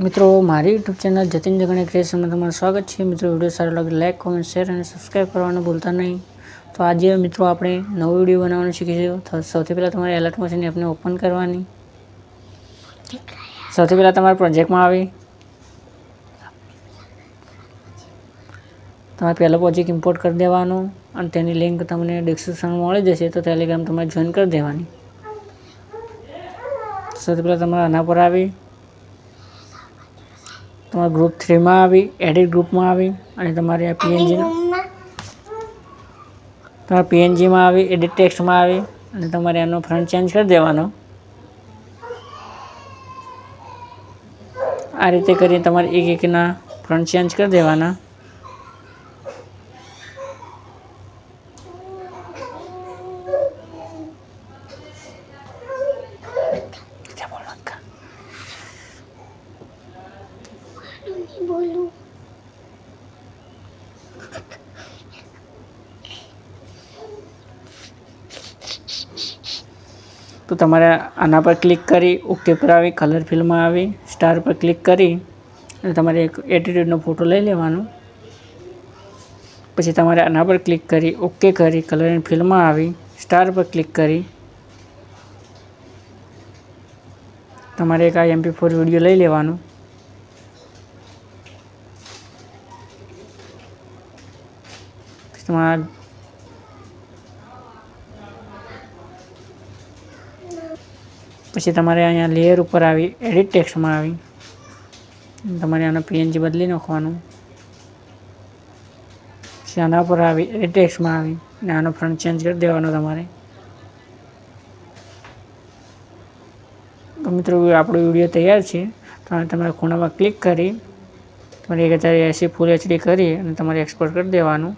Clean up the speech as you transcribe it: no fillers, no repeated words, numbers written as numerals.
મિત્રો મારી YouTube channel Jatin જગણે ક્રિએશનમાં તમારું સ્વાગત છે। મિત્રો વિડીયો સારો લાગે લાઇક કોમેન્ટ શેર અને સબસ્ક્રાઈબ કરવાનું ભૂલતા નહીં। તો આજે મિત્રો આપણે નવો વિડીયો બનાવવાનું શીખીશું। તો સૌથી પહેલાં તમારે એલર્ટ મશીન એપને ઓપન કરવાની। સૌથી પહેલાં તમારે પ્રોજેક્ટમાં આવી તમારે પહેલો પ્રોજેક્ટ ઇમ્પોર્ટ કરી દેવાનો અને તેની લિંક તમને ડિસ્ક્રિપ્શનમાં મળી જશે। તો ટેલિગ્રામ તમારે જોઈન કરી દેવાની। સૌથી પહેલાં તમારે આના પર આવી તમારે ગ્રુપ 3 માં આવી એડિટ ગ્રુપમાં આવી અને તમારે આ પીએનજીમાં આવી એડિટ ટેક્સ્ટમાં આવી અને તમારે એનો ફ્રન્ટ ચેન્જ કરી દેવાનો। આ રીતે કરીને તમારે એક એકના ફ્રન્ટ ચેન્જ કરી દેવાના। તો તમારે આના પર ક્લિક કરી ઓકે પર આવી કલર ફિલમાં આવી સ્ટાર પર ક્લિક કરી અને તમારે એક એટીટ્યુડનો ફોટો લઈ લેવાનો। પછી તમારે આના પર ક્લિક કરી ઓકે કરી કલર એન્ડ ફિલમાં આવી સ્ટાર પર ક્લિક કરી તમારે એક આ MP4 વિડીયો લઈ લેવાનો। પછી તમારે અહીંયા લેયર ઉપર આવી એડિટ ટેક્સ્ટમાં આવી તમારે આનો પીએનજી બદલી નાખવાનું। પછી આના પર આવી એડિટ ટેક્સ્ટમાં આવી અને આનો ફ્રન્ટ ચેન્જ કરી દેવાનો તમારે। તો મિત્રો આપણો વિડીયો તૈયાર છે। તો તમારે ખૂણામાં ક્લિક કરી તમારે 1080 ફૂલ HD કરી અને તમારે એક્સપોર્ટ કરી દેવાનું।